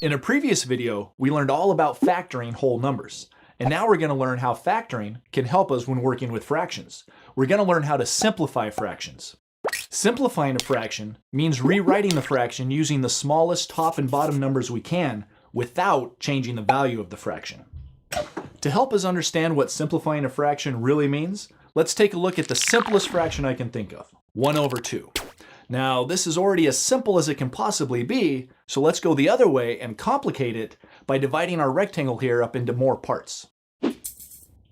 In a previous video, we learned all about factoring whole numbers. And now we're going to learn how factoring can help us when working with fractions. We're going to learn how to simplify fractions. Simplifying a fraction means rewriting the fraction using the smallest top and bottom numbers we can without changing the value of the fraction. To help us understand what simplifying a fraction really means, let's take a look at the simplest fraction I can think of, 1 over 2. Now, this is already as simple as it can possibly be, so let's go the other way and complicate it by dividing our rectangle here up into more parts.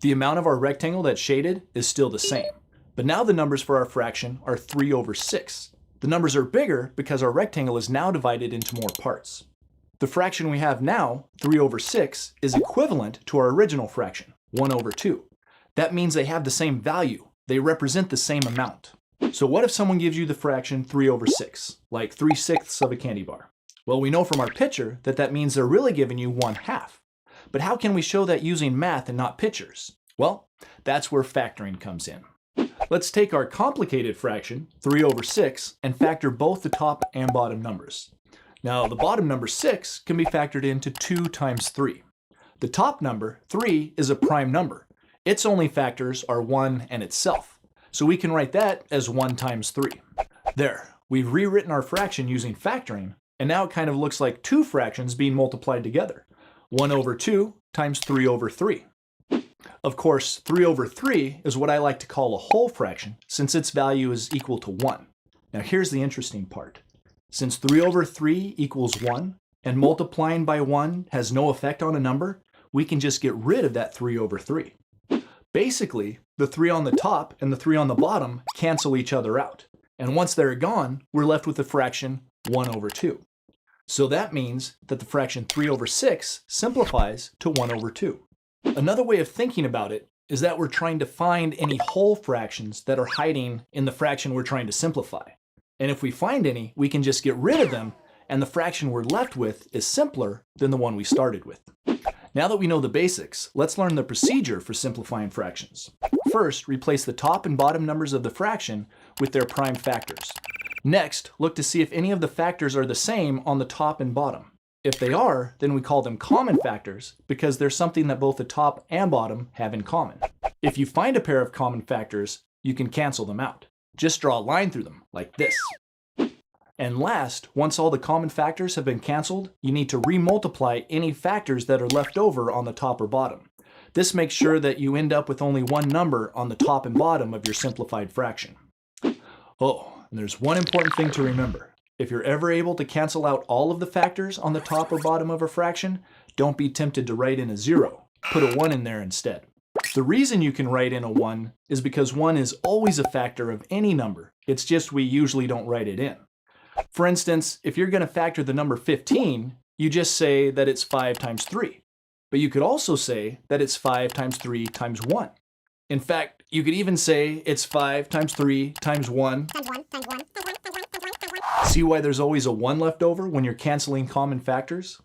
The amount of our rectangle that's shaded is still the same, but now the numbers for our fraction are 3 over 6. The numbers are bigger because our rectangle is now divided into more parts. The fraction we have now, 3 over 6, is equivalent to our original fraction, 1 over 2. That means they have the same value. They represent the same amount. So what if someone gives you the fraction 3 over 6, like 3/6 of a candy bar? Well, we know from our picture that that means they're really giving you 1/2. But how can we show that using math and not pictures? Well, that's where factoring comes in. Let's take our complicated fraction, 3 over 6, and factor both the top and bottom numbers. Now, the bottom number 6 can be factored into 2 times 3. The top number, 3, is a prime number. Its only factors are 1 and itself. So we can write that as 1 times 3. There, we've rewritten our fraction using factoring, and now it kind of looks like two fractions being multiplied together. 1 over 2 times 3 over 3. Of course, 3 over 3 is what I like to call a whole fraction, since its value is equal to 1. Now here's the interesting part. Since 3 over 3 equals 1, and multiplying by 1 has no effect on a number, we can just get rid of that 3 over 3. Basically, the 3 on the top and the 3 on the bottom cancel each other out. And once they're gone, we're left with the fraction 1 over 2. So that means that the fraction 3 over 6 simplifies to 1 over 2. Another way of thinking about it is that we're trying to find any whole fractions that are hiding in the fraction we're trying to simplify. And if we find any, we can just get rid of them, and the fraction we're left with is simpler than the one we started with. Now that we know the basics, let's learn the procedure for simplifying fractions. First, replace the top and bottom numbers of the fraction with their prime factors. Next, look to see if any of the factors are the same on the top and bottom. If they are, then we call them common factors because they're something that both the top and bottom have in common. If you find a pair of common factors, you can cancel them out. Just draw a line through them, like this. And last, once all the common factors have been canceled, you need to remultiply any factors that are left over on the top or bottom. This makes sure that you end up with only one number on the top and bottom of your simplified fraction. Oh, and there's one important thing to remember. If you're ever able to cancel out all of the factors on the top or bottom of a fraction, don't be tempted to write in a 0. Put a 1 in there instead. The reason you can write in a 1 is because 1 is always a factor of any number. It's just we usually don't write it in. For instance, if you're going to factor the number 15, you just say that it's 5 times 3. But you could also say that it's 5 times 3 times 1. In fact, you could even say it's 5 times 3 times 1. See why there's always a 1 left over when you're canceling common factors?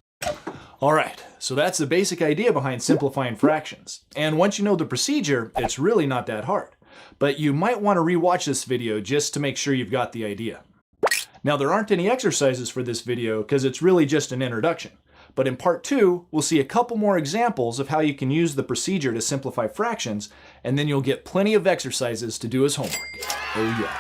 Alright, so that's the basic idea behind simplifying fractions. And once you know the procedure, it's really not that hard. But you might want to rewatch this video just to make sure you've got the idea. Now, there aren't any exercises for this video because it's really just an introduction. But in part 2, we'll see a couple more examples of how you can use the procedure to simplify fractions, and then you'll get plenty of exercises to do as homework. Oh yeah.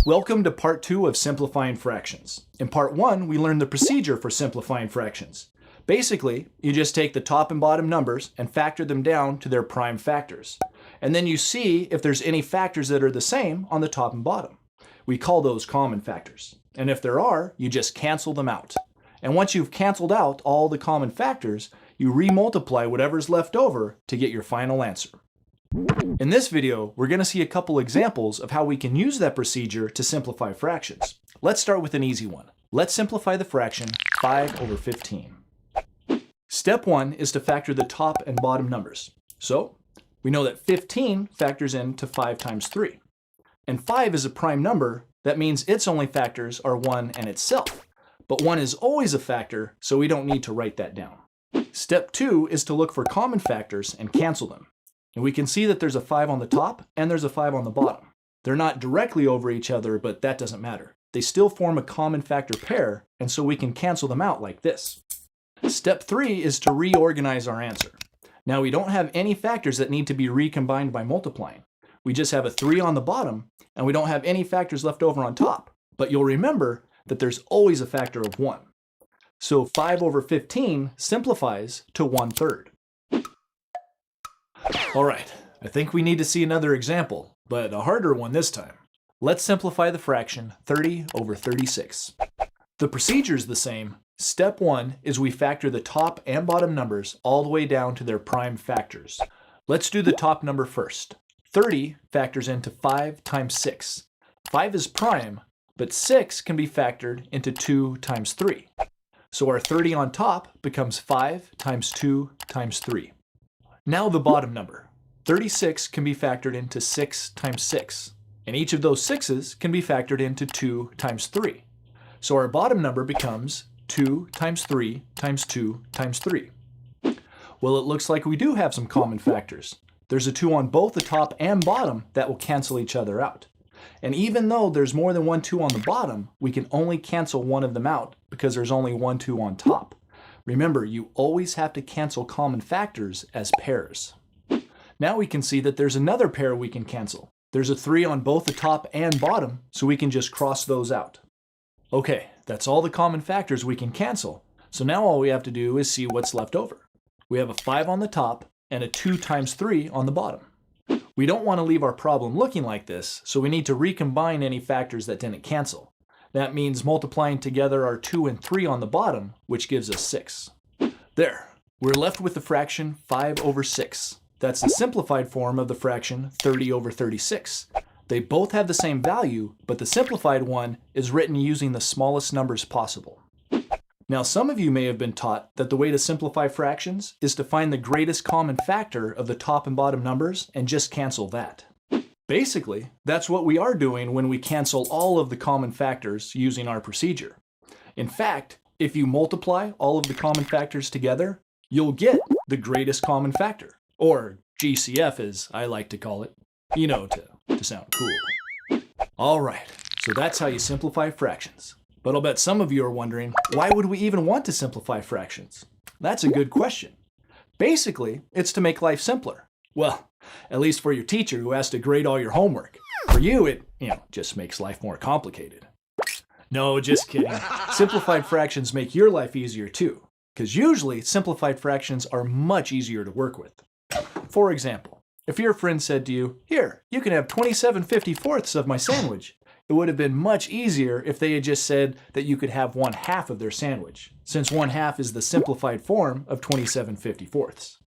Welcome to part 2 of simplifying fractions. In part 1, we learned the procedure for simplifying fractions. Basically, you just take the top and bottom numbers and factor them down to their prime factors. And then you see if there's any factors that are the same on the top and bottom. We call those common factors. And if there are, you just cancel them out. And once you've canceled out all the common factors, you remultiply whatever's left over to get your final answer. In this video, we're going to see a couple examples of how we can use that procedure to simplify fractions. Let's start with an easy one. Let's simplify the fraction 5 over 15. Step 1 is to factor the top and bottom numbers. So, we know that 15 factors into 5 times 3. And 5 is a prime number. That means its only factors are 1 and itself. But 1 is always a factor, so we don't need to write that down. Step 2 is to look for common factors and cancel them. And we can see that there's a 5 on the top and there's a 5 on the bottom. They're not directly over each other, but that doesn't matter. they still form a common factor pair, and so we can cancel them out like this. Step 3 is to reorganize our answer. Now we don't have any factors that need to be recombined by multiplying. We just have a 3 on the bottom, and we don't have any factors left over on top. But you'll remember that there's always a factor of 1. So 5 over 15 simplifies to 1/3. All right, I think we need to see another example, but a harder one this time. Let's simplify the fraction 30 over 36. The procedure is the same. Step 1 is we factor the top and bottom numbers all the way down to their prime factors. Let's do the top number first. 30 factors into 5 times 6. 5 is prime, but 6 can be factored into 2 times 3. So our 30 on top becomes 5 times 2 times 3. Now the bottom number. 36 can be factored into 6 times 6. And each of those 6's can be factored into 2 times 3. So our bottom number becomes 2 times 3 times 2 times 3. Well, it looks like we do have some common factors. There's a 2 on both the top and bottom that will cancel each other out. And even though there's more than one 2 on the bottom, we can only cancel one of them out because there's only one 2 on top. Remember, you always have to cancel common factors as pairs. Now we can see that there's another pair we can cancel. There's a 3 on both the top and bottom, so we can just cross those out. Okay, that's all the common factors we can cancel. So now all we have to do is see what's left over. We have a 5 on the top and a 2 times 3 on the bottom. We don't want to leave our problem looking like this, so we need to recombine any factors that didn't cancel. That means multiplying together our 2 and 3 on the bottom, which gives us 6. There, we're left with the fraction 5 over 6. That's the simplified form of the fraction 30 over 36. They both have the same value, but the simplified one is written using the smallest numbers possible. Now, some of you may have been taught that the way to simplify fractions is to find the greatest common factor of the top and bottom numbers and just cancel that. Basically, that's what we are doing when we cancel all of the common factors using our procedure. In fact, if you multiply all of the common factors together, you'll get the greatest common factor, or GCF as I like to call it, you know, to sound cool. All right, so that's how you simplify fractions. But I'll bet some of you are wondering, why would we even want to simplify fractions? That's a good question. Basically, it's to make life simpler. Well, at least for your teacher who has to grade all your homework. For you, it, just makes life more complicated. No, just kidding. Simplified fractions make your life easier too, because usually simplified fractions are much easier to work with. For example, if your friend said to you, "Here, you can have 27/54ths of my sandwich," it would have been much easier if they had just said that you could have 1/2 of their sandwich, since 1/2 is the simplified form of 27/54ths.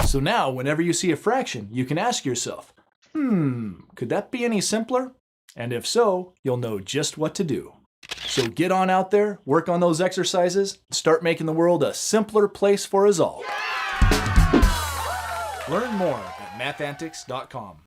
So now, whenever you see a fraction, you can ask yourself, could that be any simpler? And if so, you'll know just what to do. So get on out there, work on those exercises, and start making the world a simpler place for us all. Learn more at mathantics.com.